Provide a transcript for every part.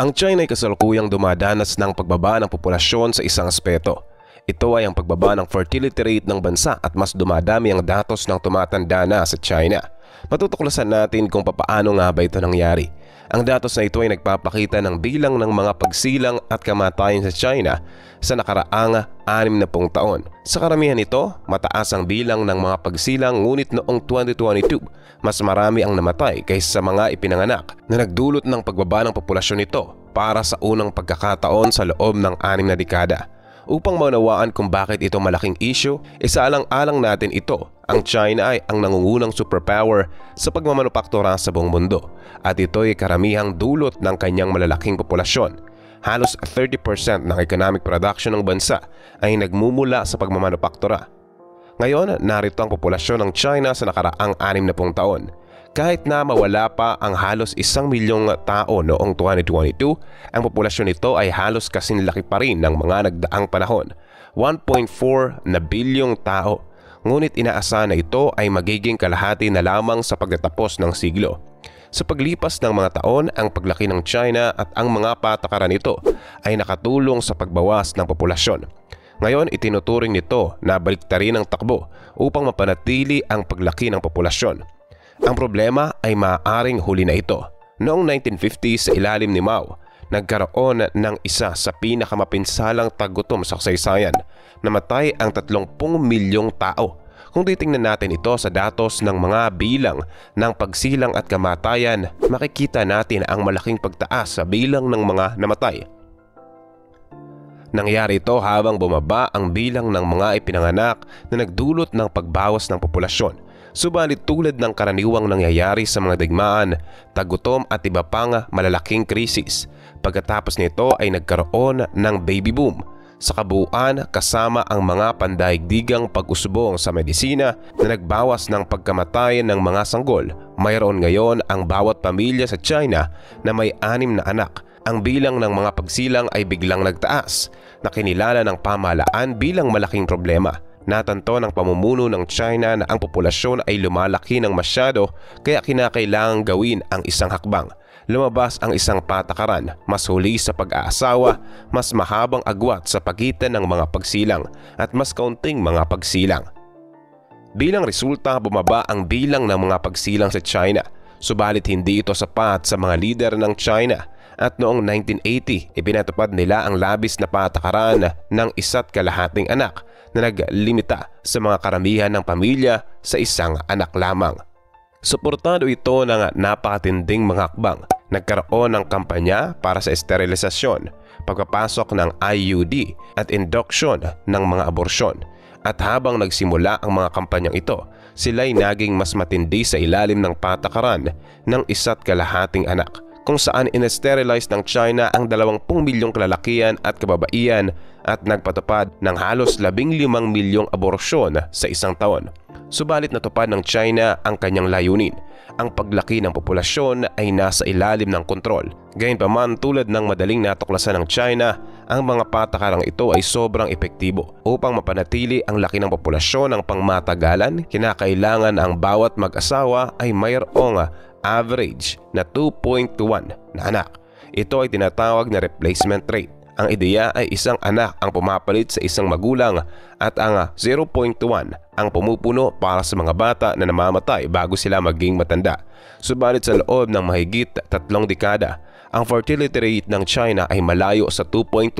Ang China ay kasalukuyang dumadanas ng pagbaba ng populasyon sa isang aspeto. Ito ay ang pagbaba ng fertility rate ng bansa at mas dumadami ang datos ng tumatanda na sa China. Matutuklasan natin kung papaano nga ba ito nangyari. Ang datos na ito ay nagpapakita ng bilang ng mga pagsilang at kamatayan sa China sa nakaraang 60 taon. Sa karamihan nito, mataas ang bilang ng mga pagsilang, ngunit noong 2022, mas marami ang namatay kaysa sa mga ipinanganak na nagdulot ng pagbaba ng populasyon nito para sa unang pagkakataon sa loob ng 6 na dekada. Upang maunawaan kung bakit ito malaking issue, isaalang-alang natin ito. Ang China ay ang nangungunang superpower sa pagmamanupaktura sa buong mundo at ito ay karamihang dulot ng kanyang malalaking populasyon. Halos 30% ng economic production ng bansa ay nagmumula sa pagmamanupaktura. Ngayon, narito ang populasyon ng China sa nakaraang 60 taon. Kahit na mawala pa ang halos 1 milyong tao noong 2022, ang populasyon nito ay halos kasing laki pa rin ng mga nagdaang panahon, 1.4 na bilyong tao. Ngunit inaasahan na ito ay magiging kalahati na lamang sa pagtatapos ng siglo. Sa paglipas ng mga taon, ang paglaki ng China at ang mga patakaran nito ay nakatulong sa pagbawas ng populasyon. Ngayon, itinuturing nito na baliktarin ang takbo upang mapanatili ang paglaki ng populasyon. Ang problema ay maaaring huli na ito. Noong 1950s sa ilalim ni Mao, nagkaroon ng isa sa pinakamapinsalang taggutom sa kasaysayan. Namatay ang 30 milyong tao. Kung titingnan natin ito sa datos ng mga bilang ng pagsilang at kamatayan, makikita natin ang malaking pagtaas sa bilang ng mga namatay. Nangyari ito habang bumaba ang bilang ng mga ipinanganak na nagdulot ng pagbawas ng populasyon. Subalit tulad ng karaniwang nangyayari sa mga digmaan, taggutom at iba pang malalaking krisis, pagkatapos nito ay nagkaroon ng baby boom. Sa kabuuan, kasama ang mga pandaigdigang pag-usbong sa medisina na nagbawas ng pagkamatay ng mga sanggol, mayroon ngayon ang bawat pamilya sa China na may 6 na anak. Ang bilang ng mga pagsilang ay biglang nagtaas na kinilala ng pamahalaan bilang malaking problema. Natanto ng pamumuno ng China na ang populasyon ay lumalaki ng masyado kaya kinakailangang gawin ang isang hakbang. Lumabas ang isang patakaran, mas huli sa pag-aasawa, mas mahabang agwat sa pagitan ng mga pagsilang at mas kaunting mga pagsilang. Bilang resulta, bumaba ang bilang ng mga pagsilang sa China. Subalit hindi ito sapat sa mga lider ng China at noong 1980 ipinatupad nila ang labis na patakaran ng 1.5 anak na naglimita sa mga karamihan ng pamilya sa isang anak lamang. Suportado ito ng napakatinding mga hakbang. Nagkaroon ng kampanya para sa esterilisasyon, pagpapasok ng IUD at induction ng mga aborsyon. At habang nagsimula ang mga kampanyang ito, sila'y naging mas matindi sa ilalim ng patakaran ng 1.5 anak, kung saan inesterilize ng China ang 20 milyong kalalakihan at kababaihan at nagpatupad ng halos 15 milyong aborsyon sa isang taon. Subalit natupad ng China ang kanyang layunin. Ang paglaki ng populasyon ay nasa ilalim ng kontrol. Gayunpaman, tulad ng madaling natuklasan ng China, ang mga patakarang ito ay sobrang epektibo. Upang mapanatili ang laki ng populasyon ng pangmatagalan, kinakailangan ang bawat mag-asawa ay mayroong average na 2.1 na anak. Ito ay tinatawag na replacement rate. Ang ideya ay isang anak ang pumapalit sa isang magulang at ang 0.1 ang pumupuno para sa mga bata na namamatay bago sila maging matanda. Subalit sa loob ng mahigit 3 dekada, ang fertility rate ng China ay malayo sa 2.1.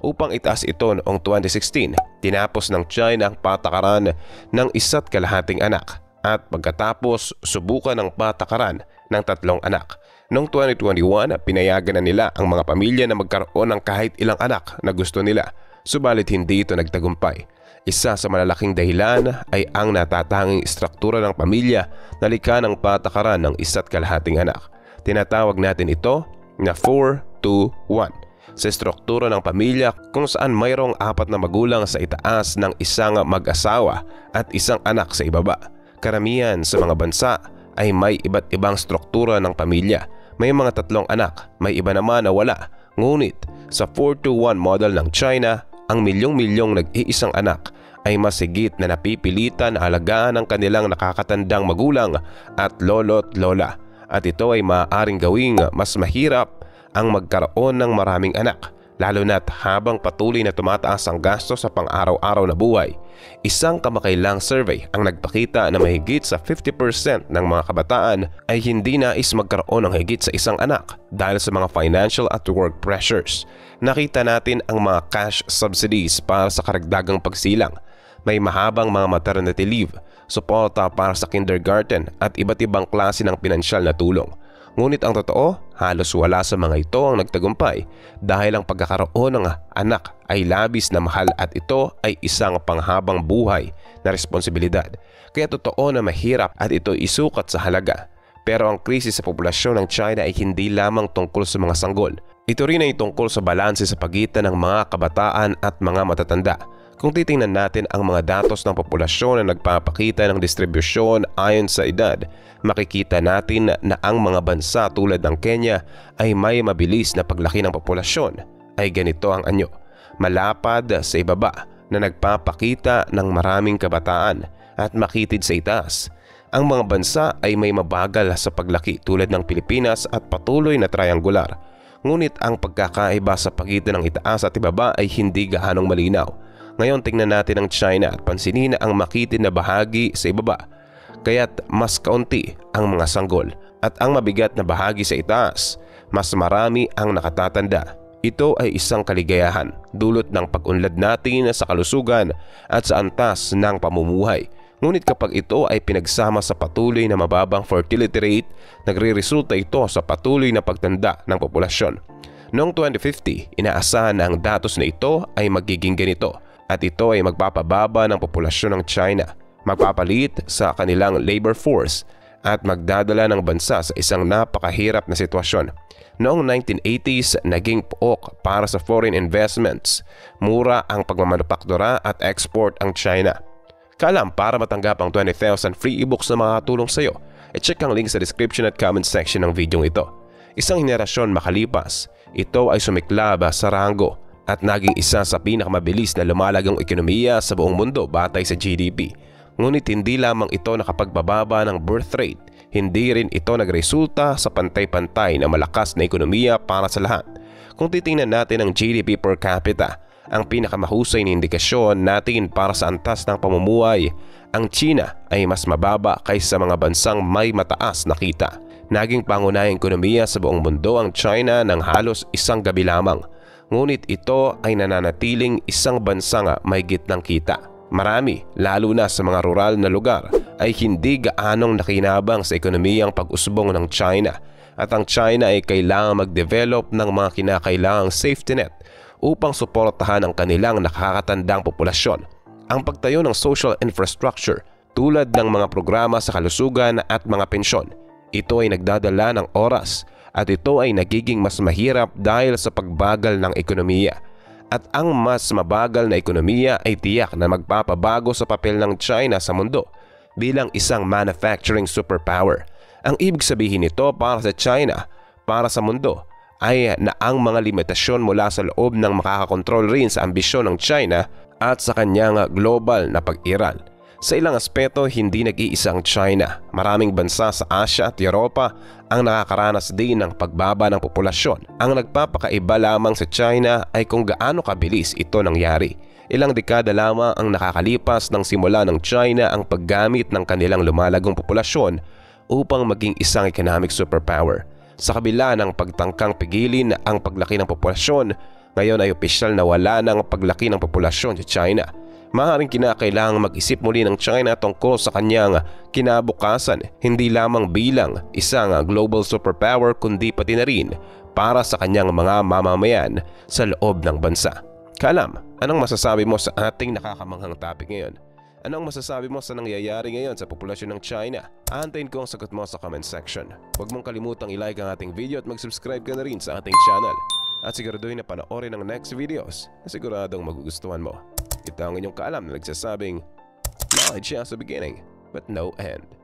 Upang itaas ito noong 2016, tinapos ng China ang patakaran ng 1.5 anak at pagkatapos subukan ng patakaran ng 3 anak. Noong 2021, pinayagan na nila ang mga pamilya na magkaroon ng kahit ilang anak na gusto nila. Subalit hindi ito nagtagumpay. Isa sa malalaking dahilan ay ang natatanging istruktura ng pamilya na likha ng patakaran ng 1.5 anak. Tinatawag natin ito na 4-2-1. Sa istruktura ng pamilya kung saan mayroong 4 na magulang sa itaas ng isang mag-asawa at isang anak sa ibaba. Karamihan sa mga bansa ay may iba't ibang struktura ng pamilya. May mga 3 anak, may iba naman na wala. Ngunit sa 4-2-1 model ng China, ang milyong-milyong nag-iisang anak ay mas higit na napipilitan na alagaan ng kanilang nakakatandang magulang at lolo't lola. At ito ay maaaring gawing mas mahirap ang magkaroon ng maraming anak, lalo na't habang patuloy na tumataas ang gasto sa pang-araw-araw na buhay. Isang kamakailang survey ang nagpakita na mahigit sa 50% ng mga kabataan ay hindi nais magkaroon ng higit sa isang anak dahil sa mga financial at work pressures. Nakita natin ang mga cash subsidies para sa karagdagang pagsilang, may mahabang mga maternity leave, suporta para sa kindergarten at iba't ibang klase ng pinansyal na tulong. Ngunit ang totoo, halos wala sa mga ito ang nagtagumpay dahil ang pagkakaroon ng anak ay labis na mahal at ito ay isang panghabang buhay na responsibilidad. Kaya totoo na mahirap at ito isukat sa halaga. Pero ang krisis sa populasyon ng China ay hindi lamang tungkol sa mga sanggol. Ito rin ay tungkol sa balanse sa pagitan ng mga kabataan at mga matatanda. Kung titingnan natin ang mga datos ng populasyon na nagpapakita ng distribusyon ayon sa edad, makikita natin na ang mga bansa tulad ng Kenya ay may mabilis na paglaki ng populasyon. Ay ganito ang anyo, malapad sa ibaba na nagpapakita ng maraming kabataan at makitid sa itaas. Ang mga bansa ay may mabagal sa paglaki tulad ng Pilipinas at patuloy na triangular. Ngunit ang pagkakaiba sa pagitan ng itaas at ibaba ay hindi gaanong malinaw. Ngayon tingnan natin ang China at pansinin na ang makitid na bahagi sa ibaba, kaya't mas kaunti ang mga sanggol, at ang mabigat na bahagi sa itaas, mas marami ang nakatatanda. Ito ay isang kaligayahan, dulot ng pag-unlad natin sa kalusugan at sa antas ng pamumuhay. Ngunit kapag ito ay pinagsama sa patuloy na mababang fertility rate, nagre-resulta ito sa patuloy na pagtanda ng populasyon. Noong 2050, inaasahan na ang datos na ito ay magiging ganito. At ito ay magpapababa ng populasyon ng China, magpapalit sa kanilang labor force at magdadala ng bansa sa isang napakahirap na sitwasyon. Noong 1980s, naging pook para sa foreign investments. Mura ang pagmamanupaktura at export ang China. Kaalam, para matanggap ang 20,000 free ebooks na makakatulong sa iyo, i-check ang link sa description at comment section ng video ito. Isang henerasyon makalipas, ito ay sumiklab sa rango at naging isa sa pinakamabilis na lumalagang ekonomiya sa buong mundo batay sa GDP. Ngunit hindi lamang ito nakapagbababa ng birth rate, hindi rin ito nagresulta sa pantay-pantay na malakas na ekonomiya para sa lahat. Kung titingnan natin ang GDP per capita, ang pinakamahusay na indikasyon natin para sa antas ng pamumuhay, ang China ay mas mababa kaysa mga bansang may mataas na kita. Naging pangunahing ekonomiya sa buong mundo ang China ng halos isang gabi lamang. Ngunit ito ay nananatiling isang bansang may gitnang kita. Marami, lalo na sa mga rural na lugar, ay hindi gaanong nakinabang sa ekonomiyang pag-usbong ng China. At ang China ay kailangang mag-develop ng mga kinakailangang safety net upang suportahan ang kanilang nakakatandang populasyon. Ang pagtayo ng social infrastructure tulad ng mga programa sa kalusugan at mga pensyon, ito ay nagdadala ng oras. At ito ay nagiging mas mahirap dahil sa pagbagal ng ekonomiya. At ang mas mabagal na ekonomiya ay tiyak na magpapabago sa papel ng China sa mundo bilang isang manufacturing superpower. Ang ibig sabihin nito para sa China, para sa mundo, ay na ang mga limitasyon mula sa loob ng makakakontrol rin sa ambisyon ng China at sa kanyang global na pag-iral. Sa ilang aspeto, hindi nag-iisa ang China. Maraming bansa sa Asia at Europa ang nakakaranas din ng pagbaba ng populasyon. Ang nagpapakaiba lamang sa China ay kung gaano kabilis ito nangyari. Ilang dekada lamang ang nakakalipas ng simula ng China ang paggamit ng kanilang lumalagong populasyon upang maging isang economic superpower. Sa kabila ng pagtangkang pigilin ang paglaki ng populasyon, ngayon ay opisyal na wala ng paglaki ng populasyon sa China. Maaaring kinakailangang mag-isip muli ng China tungkol sa kanyang kinabukasan, hindi lamang bilang isang global superpower kundi pati na rin para sa kanyang mga mamamayan sa loob ng bansa. Kaalam, anong masasabi mo sa ating nakakamanghang topic ngayon? Anong masasabi mo sa nangyayari ngayon sa populasyon ng China? Aantayin ko ang sagot mo sa comment section. Huwag mong kalimutang i-like ang ating video at mag-subscribe ka na rin sa ating channel. At siguraduhin na panoorin ang next videos na siguradong magugustuhan mo. Ito ang inyong kaalam na nagsasabing, knowledge has a beginning but no end.